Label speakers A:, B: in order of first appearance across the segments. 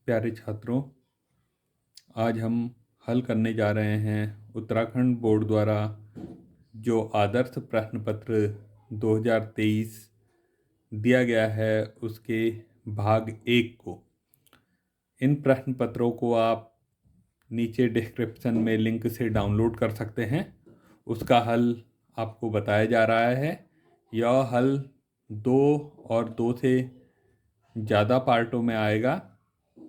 A: प्यारे छात्रों, आज हम हल करने जा रहे हैं उत्तराखंड बोर्ड द्वारा जो आदर्श प्रश्न पत्र 2023 दिया गया है उसके भाग 1 को। इन प्रश्न पत्रों को आप नीचे डिस्क्रिप्शन में लिंक से डाउनलोड कर सकते हैं। उसका हल आपको बताया जा रहा है। यह हल 2 और 2 से ज़्यादा पार्टों में आएगा,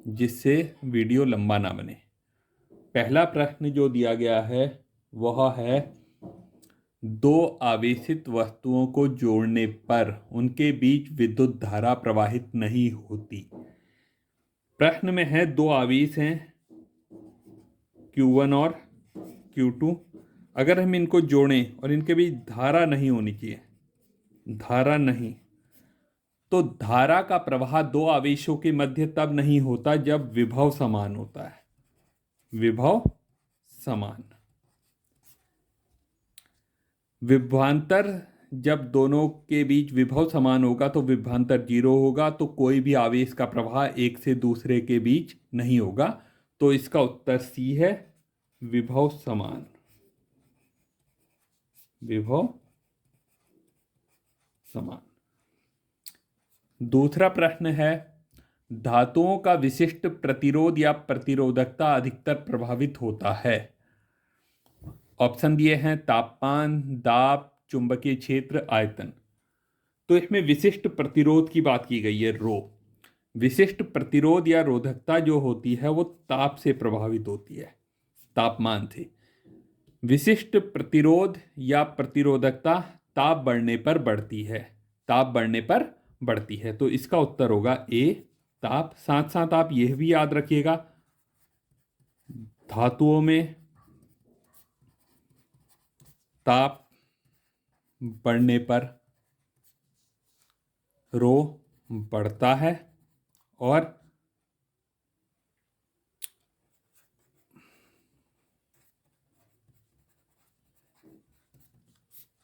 A: जिससे वीडियो लंबा ना बने। पहला प्रश्न जो दिया गया है वह है, दो आवेशित वस्तुओं को जोड़ने पर उनके बीच विद्युत धारा प्रवाहित नहीं होती। प्रश्न में है दो आवेश हैं Q1 और Q2। अगर हम इनको जोड़ें और इनके बीच धारा नहीं होनी चाहिए, धारा नहीं, तो धारा का प्रवाह दो आवेशों के मध्य तब नहीं होता जब विभव समान होता है। विभव समान। विभवांतर, जब दोनों के बीच विभव समान होगा तो विभवांतर 0 होगा, तो कोई भी आवेश का प्रवाह एक से दूसरे के बीच नहीं होगा। तो इसका उत्तर सी है, विभव समान। विभव समान। दूसरा प्रश्न है, धातुओं का विशिष्ट प्रतिरोध या प्रतिरोधकता अधिकतर प्रभावित होता है। ऑप्शन दिए हैं तापमान, दाब, चुंबकीय क्षेत्र, आयतन। तो इसमें विशिष्ट प्रतिरोध की बात की गई है, रो। विशिष्ट प्रतिरोध या रोधकता जो होती है वो ताप से प्रभावित होती है, तापमान से। विशिष्ट प्रतिरोध या प्रतिरोधकता ताप बढ़ने पर बढ़ती है, ताप बढ़ने पर बढ़ती है। तो इसका उत्तर होगा ए, ताप। साथ साथ आप यह भी याद रखिएगा, धातुओं में ताप बढ़ने पर रो बढ़ता है और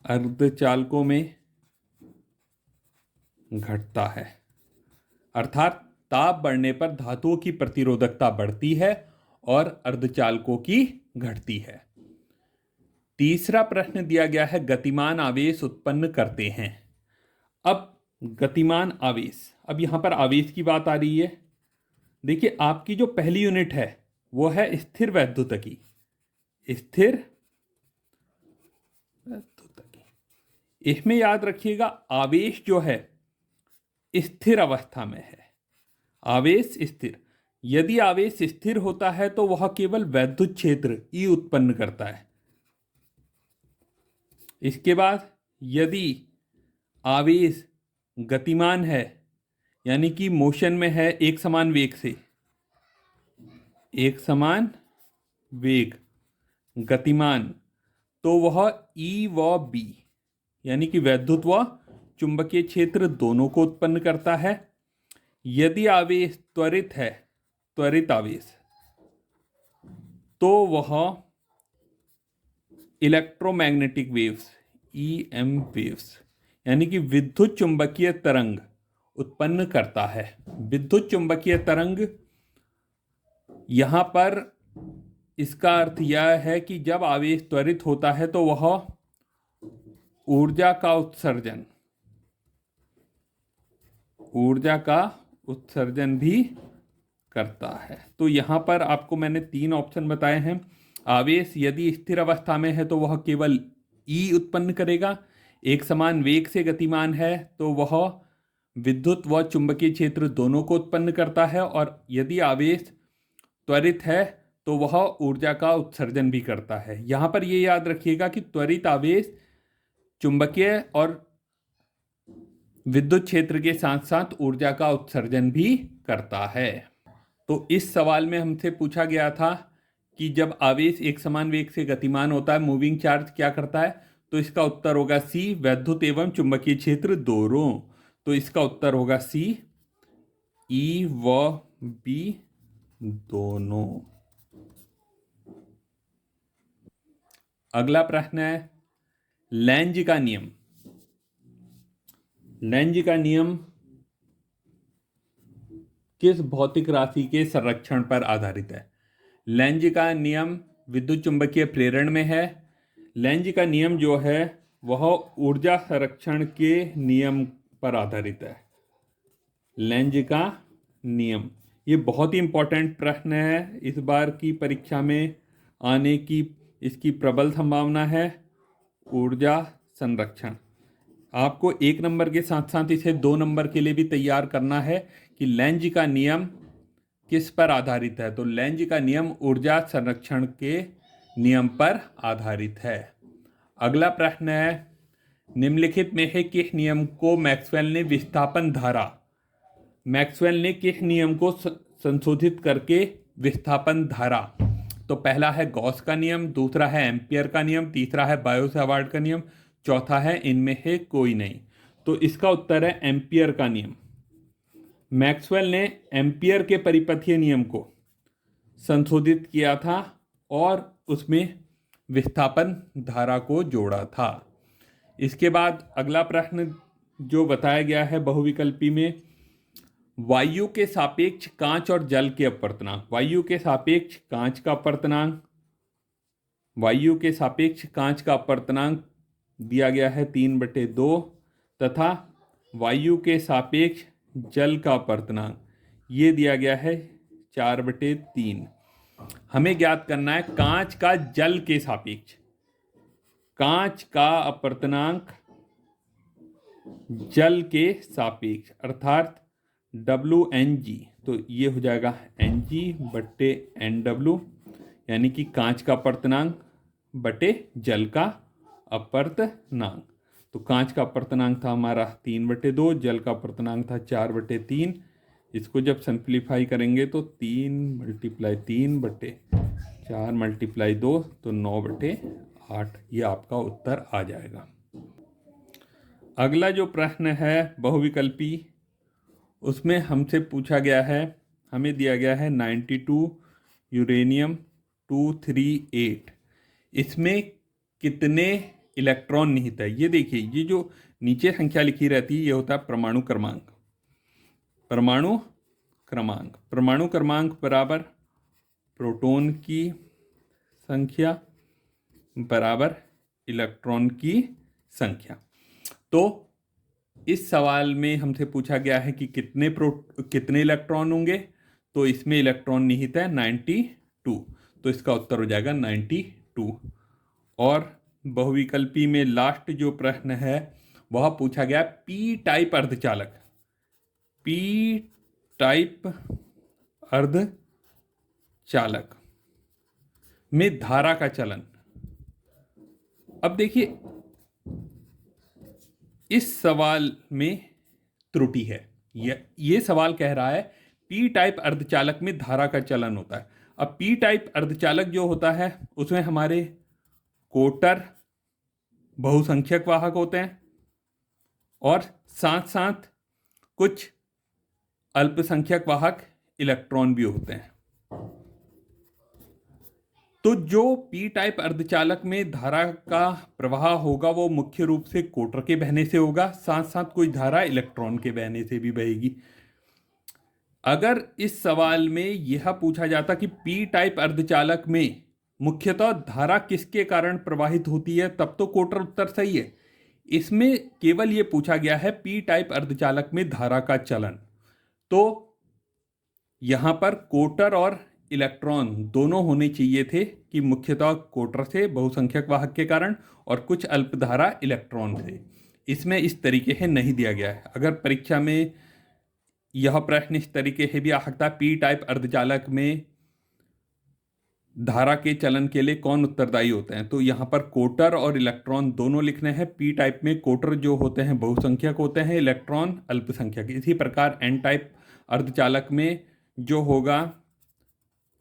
A: अर्धचालकों में घटता है। अर्थात ताप बढ़ने पर धातुओं की प्रतिरोधकता बढ़ती है और अर्धचालकों की घटती है। तीसरा प्रश्न दिया गया है, गतिमान आवेश उत्पन्न करते हैं। अब गतिमान आवेश, अब यहां पर आवेश की बात आ रही है। देखिए, आपकी जो पहली यूनिट है वो है स्थिर वैद्युतिकी। स्थिर वैद्युतिकी, इसमें याद रखिएगा आवेश जो है स्थिर अवस्था में है। आवेश स्थिर, यदि आवेश स्थिर होता है तो वह केवल वैद्युत क्षेत्र ई उत्पन्न करता है। इसके बाद यदि आवेश गतिमान है, यानी कि मोशन में है एक समान वेग से, एक समान वेग, गतिमान, तो वह ई व बी, यानी कि वैद्युत व चुंबकीय क्षेत्र दोनों को उत्पन्न करता है। यदि आवेश त्वरित है, त्वरित आवेश, तो वह इलेक्ट्रोमैग्नेटिक वेव्स, ईएम वेव्स, यानी कि विद्युत चुंबकीय तरंग उत्पन्न करता है। विद्युत चुंबकीय तरंग, यहां पर इसका अर्थ यह है कि जब आवेश त्वरित होता है तो वह ऊर्जा का उत्सर्जन, ऊर्जा का उत्सर्जन भी करता है। तो यहां पर आपको मैंने 3 ऑप्शन बताए हैं। आवेश यदि स्थिर अवस्था में है तो वह केवल ई उत्पन्न करेगा। एक समान वेग से गतिमान है तो वह विद्युत व चुंबकीय क्षेत्र दोनों को उत्पन्न करता है। और यदि आवेश त्वरित है तो वह ऊर्जा का उत्सर्जन भी करता है। यहां पर यह याद रखिएगा कि त्वरित आवेश चुंबकीय और विद्युत क्षेत्र के साथ साथ ऊर्जा का उत्सर्जन भी करता है। तो इस सवाल में हमसे पूछा गया था कि जब आवेश एक समान वेग से गतिमान होता है, मूविंग चार्ज क्या करता है? तो इसका उत्तर होगा सी, वैद्युत एवं चुंबकीय क्षेत्र दोनों। तो इसका उत्तर होगा सी, ई व बी दोनों। अगला प्रश्न है, लेंज का नियम। लेंज का नियम किस भौतिक राशि के संरक्षण पर आधारित है? लेंज का नियम विद्युत चुंबकीय प्रेरण में है। लेंज का नियम जो है वह ऊर्जा संरक्षण के नियम पर आधारित है। लेंज का नियम, ये बहुत ही इंपॉर्टेंट प्रश्न है, इस बार की परीक्षा में आने की इसकी प्रबल संभावना है। ऊर्जा संरक्षण आपको 1 नंबर के साथ साथ इसे 2 नंबर के लिए भी तैयार करना है कि लेंज का नियम किस पर आधारित है। तो लेंज का नियम ऊर्जा संरक्षण के नियम पर आधारित है। अगला प्रश्न है, निम्नलिखित में से किस नियम को मैक्सवेल ने विस्थापन धारा, मैक्सवेल ने किस नियम को संशोधित करके विस्थापन धारा? तो पहला है गॉस का नियम, दूसरा है एम्पियर का नियम, तीसरा है बायो-सावर्ट का नियम, चौथा है इनमें से कोई नहीं। तो इसका उत्तर है एम्पियर का नियम। मैक्सवेल ने एम्पियर के परिपथीय नियम को संशोधित किया था और उसमें विस्थापन धारा को जोड़ा था। इसके बाद अगला प्रश्न जो बताया गया है बहुविकल्पी में, वायु के सापेक्ष कांच और जल के अपवर्तनांक। वायु के सापेक्ष कांच का अपवर्तनांक, वायु के सापेक्ष कांच का अपवर्तनांक दिया गया है 3/2 तथा वायु के सापेक्ष जल का अपवर्तनांक ये दिया गया है 4/3। हमें ज्ञात करना है कांच का जल के सापेक्ष, कांच का अपवर्तनांक जल के सापेक्ष अर्थात WNG। तो ये हो जाएगा NG/NW, यानी कि कांच का अपवर्तनांक बटे जल का अपवर्तनांक। तो कांच का अपवर्तनांक था हमारा 3/2, जल का अपवर्तनांक था 4/3। इसको जब सिंप्लीफाई करेंगे तो 3 × 3/4 × 2 तो 9/8, ये आपका उत्तर आ जाएगा। अगला जो प्रश्न है बहुविकल्पी, उसमें हमसे पूछा गया है, हमें दिया गया है 92 यूरेनियम 238, इसमें कितने इलेक्ट्रॉन निहित है? ये देखिए, ये जो नीचे संख्या लिखी रहती है ये होता है परमाणु क्रमांक। परमाणु क्रमांक, परमाणु क्रमांक बराबर प्रोटॉन की संख्या बराबर इलेक्ट्रॉन की संख्या। तो इस सवाल में हमसे पूछा गया है कि कितने इलेक्ट्रॉन होंगे, तो इसमें इलेक्ट्रॉन निहित है 92, तो इसका उत्तर हो जाएगा 92। और बहुविकल्पी में लास्ट जो प्रश्न है वह पूछा गया पी टाइप अर्धचालक, पी टाइप अर्धचालक में धारा का चलन। अब देखिए इस सवाल में त्रुटि है, ये सवाल कह रहा है पी टाइप अर्धचालक में धारा का चलन होता है। अब पी टाइप अर्धचालक जो होता है उसमें हमारे कोटर बहुसंख्यक वाहक होते हैं और साथ साथ कुछ अल्पसंख्यक वाहक इलेक्ट्रॉन भी होते हैं। तो जो पी टाइप अर्धचालक में धारा का प्रवाह होगा वो मुख्य रूप से कोटर के बहने से होगा, साथ साथ कोई धारा इलेक्ट्रॉन के बहने से भी बहेगी। अगर इस सवाल में यह पूछा जाता कि पी टाइप अर्धचालक में मुख्यतः धारा किसके कारण प्रवाहित होती है, तब तो कोटर उत्तर सही है। इसमें केवल यह पूछा गया है पी टाइप अर्धचालक में धारा का चलन, तो यहां पर कोटर और इलेक्ट्रॉन दोनों होने चाहिए थे कि मुख्यतः कोटर से बहुसंख्यक वाहक के कारण और कुछ अल्पधारा इलेक्ट्रॉन से। इसमें इस तरीके से नहीं दिया गया है। अगर परीक्षा में यह प्रश्न इस तरीके से भी आ सकता है, पी टाइप अर्धचालक में धारा के चलन के लिए कौन उत्तरदायी होते हैं, तो यहाँ पर कोटर और इलेक्ट्रॉन दोनों लिखने हैं। पी टाइप में कोटर जो होते हैं बहुसंख्यक होते हैं, इलेक्ट्रॉन अल्पसंख्यक। इसी प्रकार एन टाइप अर्धचालक में जो होगा,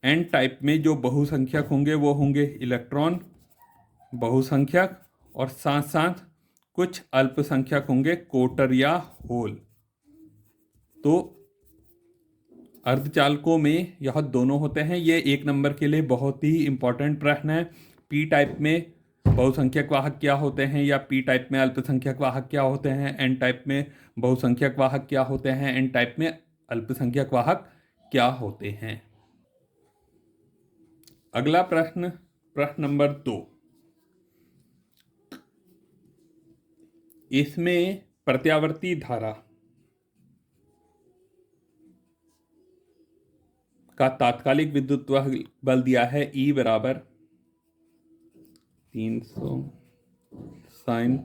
A: एन टाइप में जो बहुसंख्यक होंगे वो होंगे इलेक्ट्रॉन बहुसंख्यक और साथ साथ कुछ अल्पसंख्यक होंगे कोटर या होल। तो अर्धचालकों में यह दोनों होते हैं। ये 1 नंबर के लिए बहुत ही इंपॉर्टेंट प्रश्न है। पी टाइप में बहुसंख्यक वाहक क्या होते हैं या पी टाइप में अल्पसंख्यक वाहक क्या होते हैं, एन टाइप में बहुसंख्यक वाहक क्या होते हैं, एन टाइप में अल्पसंख्यक वाहक क्या होते हैं। अगला प्रश्न, प्रश्न नंबर 2। इसमें प्रत्यावर्ती धारा का तात्कालिक विद्युत बल दिया है E बराबर 300 साइन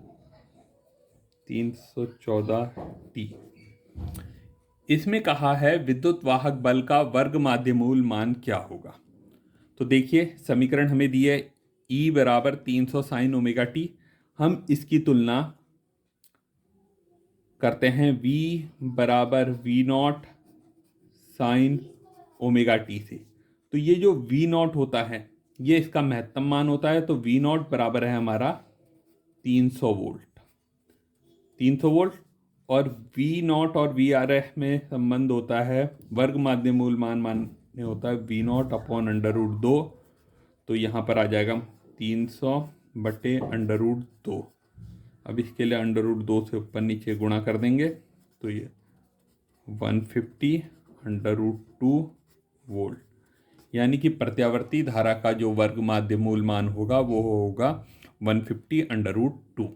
A: 314t। इसमें कहा है विद्युत वाहक बल का वर्ग माध्यमूल मान क्या होगा। तो देखिए समीकरण हमें दी है E बराबर 300 साइन ओमेगा टी। हम इसकी तुलना करते हैं V बराबर V0 साइन ओमेगा टी से। तो ये जो V0 होता है ये इसका महत्तम मान होता है। तो V0 बराबर है हमारा 300 वोल्ट। 300 वोल्ट और V0 और VRF में संबंध होता है वर्ग माध्यमूल मान मान्य होता है V0 अपॉन √2। तो यहाँ पर आ जाएगा 300 बटे √2। अब इसके लिए √2 से ऊपर नीचे गुणा कर देंगे तो ये 150 √2 वोल्ट, यानी कि प्रत्यावर्ती धारा का जो वर्ग माध्यमूल मान होगा वो होगा 150 √2।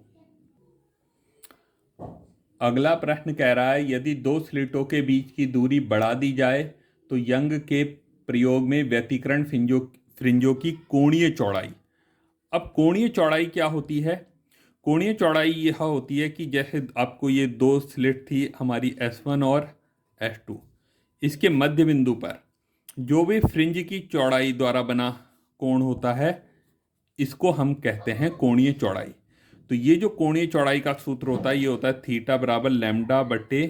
A: अगला प्रश्न कह रहा है यदि दो स्लिटों के बीच की दूरी बढ़ा दी जाए तो यंग के प्रयोग में व्यतिकरण फ्रिंजों की कोणीय चौड़ाई। अब कोणीय चौड़ाई क्या होती है। कोणीय चौड़ाई यह होती है कि जैसे आपको ये दो स्लिट थी हमारी S1 और S2, इसके मध्य बिंदु पर जो भी फ्रिंज की चौड़ाई द्वारा बना कोण होता है इसको हम कहते हैं कोणीय चौड़ाई। तो ये जो कोणीय चौड़ाई का सूत्र होता है ये होता है थीटा बराबर लैम्डा बटे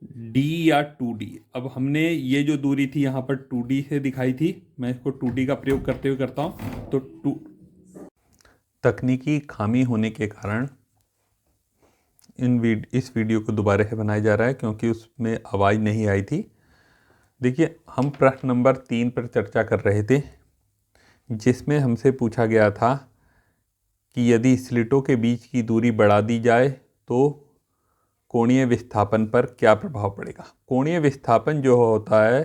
A: डी या 2D। अब हमने ये जो दूरी थी यहाँ पर 2D से दिखाई थी, मैं इसको 2D का प्रयोग करते हुए करता हूँ। तो तकनीकी खामी होने के कारण इस वीडियो को दोबारा से बनाया जा रहा है क्योंकि उसमें आवाज़ नहीं आई थी। देखिए हम प्रश्न नंबर 3 पर चर्चा कर रहे थे जिसमें हमसे पूछा गया था कि यदि स्लिटों के बीच की दूरी बढ़ा दी जाए तो कोणीय विस्थापन पर क्या प्रभाव पड़ेगा। कोणीय विस्थापन जो होता है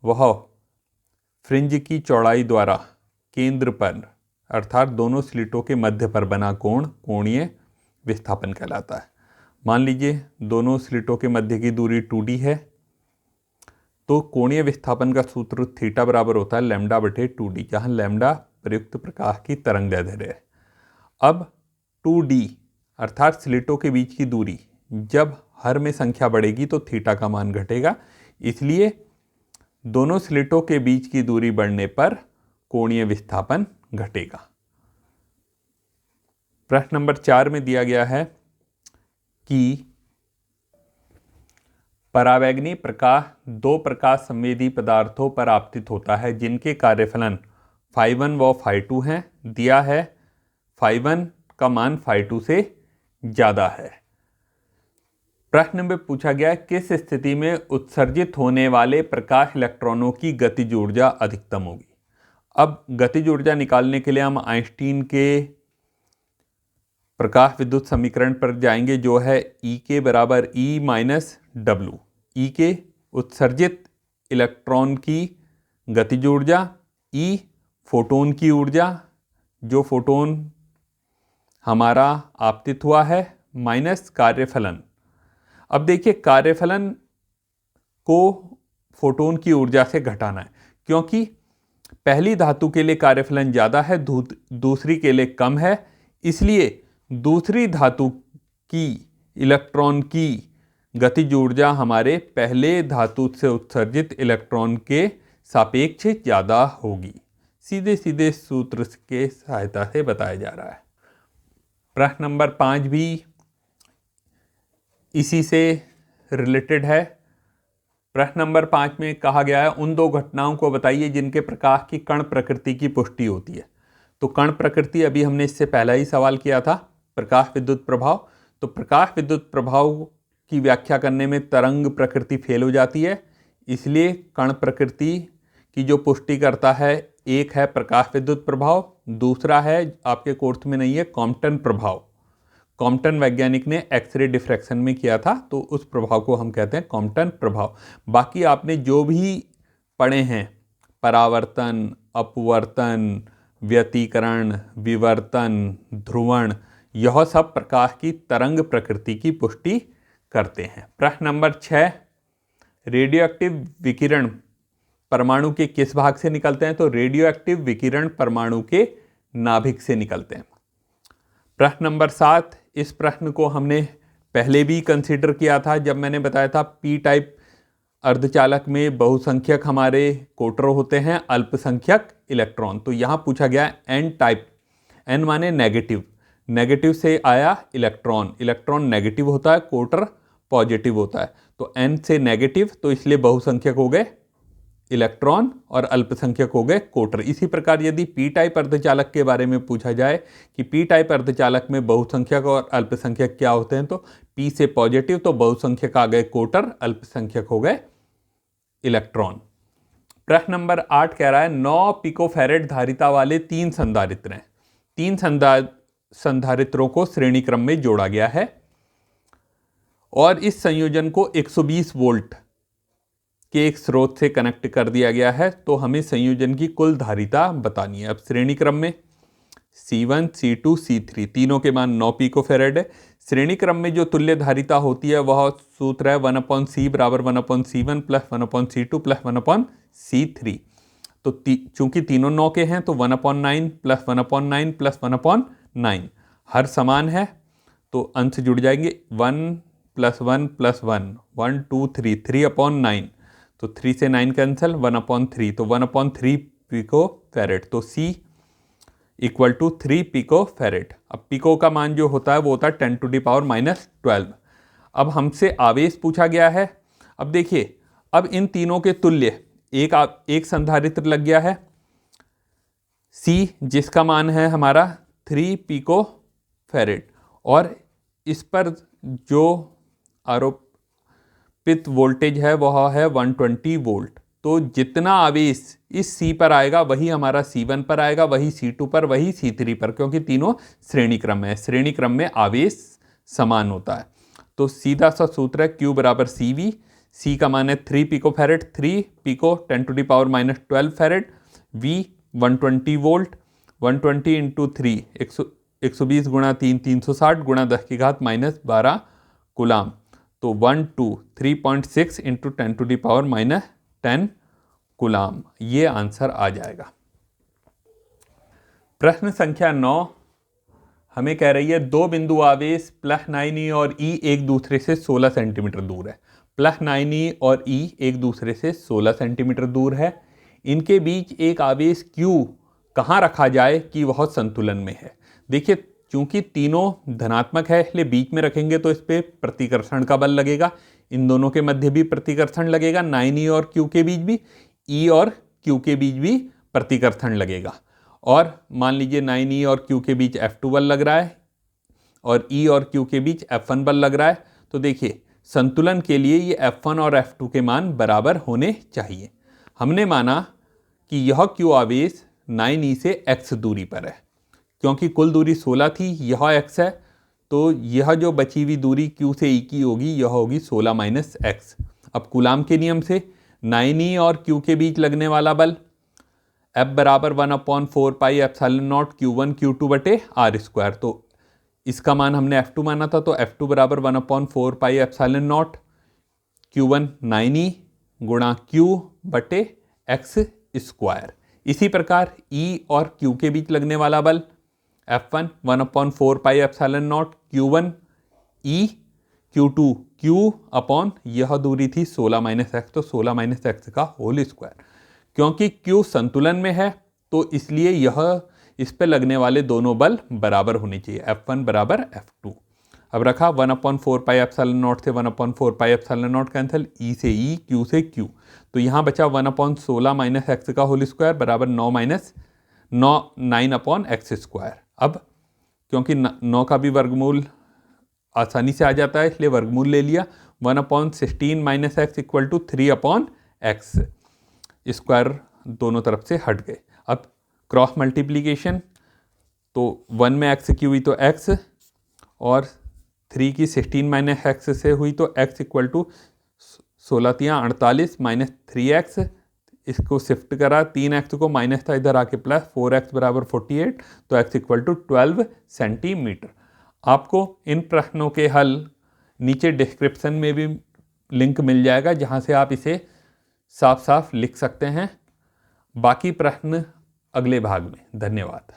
A: वह फ्रिंज की चौड़ाई द्वारा केंद्र पर अर्थात दोनों स्लिटों के मध्य पर बना कोण कोणीय विस्थापन कहलाता है। मान लीजिए दोनों स्लिटों के मध्य की दूरी 2D है तो कोणीय विस्थापन का सूत्र थीटा बराबर होता है लैम्डा बटे 2D, जहाँ लैम्डा प्रयुक्त प्रकाश की तरंग दैर्ध्य है। अब 2D अर्थात स्लिटों के बीच की दूरी जब हर में संख्या बढ़ेगी तो थीटा का मान घटेगा, इसलिए दोनों स्लिटों के बीच की दूरी बढ़ने पर कोणीय विस्थापन घटेगा। प्रश्न नंबर 4 में दिया गया है कि परावैगनी प्रकाश दो प्रकाश संवेदी पदार्थों पर आपतित होता है जिनके कार्यफलन φ1 व φ2 हैं। दिया है φ1 का मान φ2 से ज़्यादा है। प्रश्न में पूछा गया किस स्थिति में उत्सर्जित होने वाले प्रकाश इलेक्ट्रॉनों की गतिज ऊर्जा अधिकतम होगी। अब गतिज ऊर्जा निकालने के लिए हम आइंस्टीन के प्रकाश विद्युत समीकरण पर जाएंगे जो है E के बराबर E माइनस W। E के उत्सर्जित इलेक्ट्रॉन की गतिज ऊर्जा, E फोटोन की ऊर्जा जो फोटोन हमारा आपतित हुआ है, माइनस कार्यफलन। अब देखिए कार्यफलन को फोटोन की ऊर्जा से घटाना है क्योंकि पहली धातु के लिए कार्यफलन ज़्यादा है, दूसरी के लिए कम है, इसलिए दूसरी धातु की इलेक्ट्रॉन की गतिज ऊर्जा हमारे पहले धातु से उत्सर्जित इलेक्ट्रॉन के सापेक्ष ज़्यादा होगी। सीधे सीधे सूत्र के सहायता से बताया जा रहा है। प्रश्न नंबर 5 भी इसी से रिलेटेड है। प्रश्न नंबर 5 में कहा गया है उन दो घटनाओं को बताइए जिनके प्रकाश की कण प्रकृति की पुष्टि होती है। तो कण प्रकृति अभी हमने इससे पहला ही सवाल किया था, प्रकाश विद्युत प्रभाव। तो प्रकाश विद्युत प्रभाव की व्याख्या करने में तरंग प्रकृति फेल हो जाती है, इसलिए कण प्रकृति की जो पुष्टि करता है एक है प्रकाश विद्युत प्रभाव, दूसरा है आपके कोर्स में नहीं है कॉम्पटन प्रभाव। कॉम्पटन वैज्ञानिक ने एक्सरे डिफ्रैक्शन में किया था, तो उस प्रभाव को हम कहते हैं कॉम्पटन प्रभाव। बाकी आपने जो भी पढ़े हैं, परावर्तन, अपवर्तन, व्यतिकरण, विवर्तन, ध्रुवण, यह सब प्रकाश की तरंग प्रकृति की पुष्टि करते हैं। प्रश्न नंबर 6, रेडियो एक्टिव विकिरण परमाणु के किस भाग से निकलते हैं? तो रेडियो एक्टिव विकिरण परमाणु के नाभिक से निकलते हैं। प्रश्न नंबर 7, इस प्रश्न को हमने पहले भी कंसीडर किया था जब मैंने बताया था पी टाइप अर्धचालक में बहुसंख्यक हमारे कोटर होते हैं, अल्पसंख्यक इलेक्ट्रॉन। तो यहां पूछा गया एन टाइप, एन माने नेगेटिव, नेगेटिव से आया इलेक्ट्रॉन, इलेक्ट्रॉन नेगेटिव होता है, कोटर पॉजिटिव होता है, तो एन से नेगेटिव, तो इसलिए बहुसंख्यक हो गए इलेक्ट्रॉन और अल्पसंख्यक हो गए कोटर। इसी प्रकार यदि पी टाइप अर्धचालक के बारे में पूछा जाए कि पी टाइप अर्धचालक में बहुसंख्यक और अल्पसंख्यक क्या होते हैं, तो पी से पॉजिटिव, तो बहुसंख्यक आ गए कोटर, अल्पसंख्यक हो गए इलेक्ट्रॉन। प्रश्न नंबर 8 कह रहा है 9 पिकोफैरेड धारिता वाले 3 संधारित्र हैं। 3 संधारित्रों को श्रेणी क्रम में जोड़ा गया है और इस संयोजन को 120 वोल्ट के एक स्रोत से कनेक्ट कर दिया गया है। तो हमें संयोजन की कुल धारिता बतानी है। अब श्रेणी क्रम में C1, C2, C3 तीनों के मान 9 पिकोफैरेड है। श्रेणी क्रम में जो तुल्य धारिता होती है वह सूत्र है 1/C बराबर 1/C1 plus 1/C2 plus 1/C3। तो चूंकि तीनों 9 के हैं तो 1/9 प्लस 1/9 प्लस 1/9 हर समान है, तो अंश जुड़ जाएंगे 1 + 1 + 1 1 2 3 3/9, तो 3 से 9 कैंसिल, 1/3, तो 1/3 पिकोफैरेड, तो C = 3 पिकोफैरेड। अब पिको का मान जो होता है वो होता है 10⁻⁻12। अब हमसे आवेश पूछा गया है। अब देखिए, अब इन तीनों के तुल्य एक संधारित्र लग गया है C, जिसका मान है हमारा 3 पिकोफैरेड, और इस पर जो आरोपित वोल्टेज है वह है 120 वोल्ट। तो जितना आवेश इस C पर आएगा वही हमारा C1 पर आएगा, वही C2 पर, वही C3 पर, क्योंकि तीनों श्रेणी क्रम में है। श्रेणी क्रम में आवेश समान होता है। तो सीधा सा सूत्र है Q बराबर CV। C का मान है 3 picofarad, 3 pico 10⁻⁻12 farad, V 120 volt, 120 into 3 120 गुणा 3 360 गुणा 10⁻−12 कूलाम, तो 3.6 इंटू 10⁻10 कूलाम, ये आंसर आ जाएगा। प्रश्न संख्या 9 हमें कह रही है 2 बिंदु आवेश +9e और E एक दूसरे से 16 सेंटीमीटर दूर है। +9e और E एक दूसरे से 16 सेंटीमीटर दूर है। इनके बीच एक आवेश Q कहाँ रखा जाए कि वह संतुलन में है? देखिए, चूंकि तीनों धनात्मक है इसलिए बीच में रखेंगे तो इस पर प्रतिकर्षण का बल लगेगा, इन दोनों के मध्य भी प्रतिकर्षण लगेगा, 9e और Q के बीच भी, E और Q के बीच भी प्रतिकर्षण लगेगा। और मान लीजिए 9e और Q के बीच F2 बल लग रहा है और E और Q के बीच F1 बल लग रहा है। तो देखिए, संतुलन के लिए ये F1 और F2 के मान बराबर होने चाहिए। हमने माना कि यह Q आवेश 9e से x दूरी पर है, क्योंकि कुल दूरी 16 थी, यह x है, तो यह जो बची हुई दूरी Q से E की होगी यह होगी 16 - x। अब कूलाम के नियम से 9e और Q के बीच लगने वाला बल F बराबर 1/4πε0 Q1 Q2 बटे r²। तो इसका मान हमने F2 माना था, तो F2 बराबर 1/4πε0 Q1 9e गुणा Q बटे x²। इसी प्रकार E और Q के बीच लगने वाला बल F1 1/4πε0 Q1 E Q2 Q upon यह दूरी थी 16 - x, तो 16 - x का होल स्क्वायर। क्योंकि Q संतुलन में है तो इसलिए यह इस पे लगने वाले दोनों बल बराबर होने चाहिए, F1 बराबर F2। अब रखा 1/4πε0 से 1/4πε0 कैंसिल, E से E, Q से Q, तो यहाँ बचा 1/16 - x का होल स्क्वायर बराबर 9/x²। अब क्योंकि 9 का भी वर्गमूल आसानी से आ जाता है इसलिए वर्गमूल ले लिया, 1/16 - x = 3/x, स्क्वायर दोनों तरफ से हट गए। अब क्रॉस मल्टीप्लीकेशन, तो 1 में x की हुई तो x और 3 की 16 माइनस एक्स से हुई तो x equal to 16×3 = 48 minus 3x, इसको शिफ्ट करा, 3x को माइनस था इधर आके प्लस, 4x बराबर 48, तो x इक्वल टू 12 सेंटीमीटर। आपको इन प्रश्नों के हल नीचे डिस्क्रिप्शन में भी लिंक मिल जाएगा जहां से आप इसे साफ साफ लिख सकते हैं। बाकी प्रश्न अगले भाग में। धन्यवाद।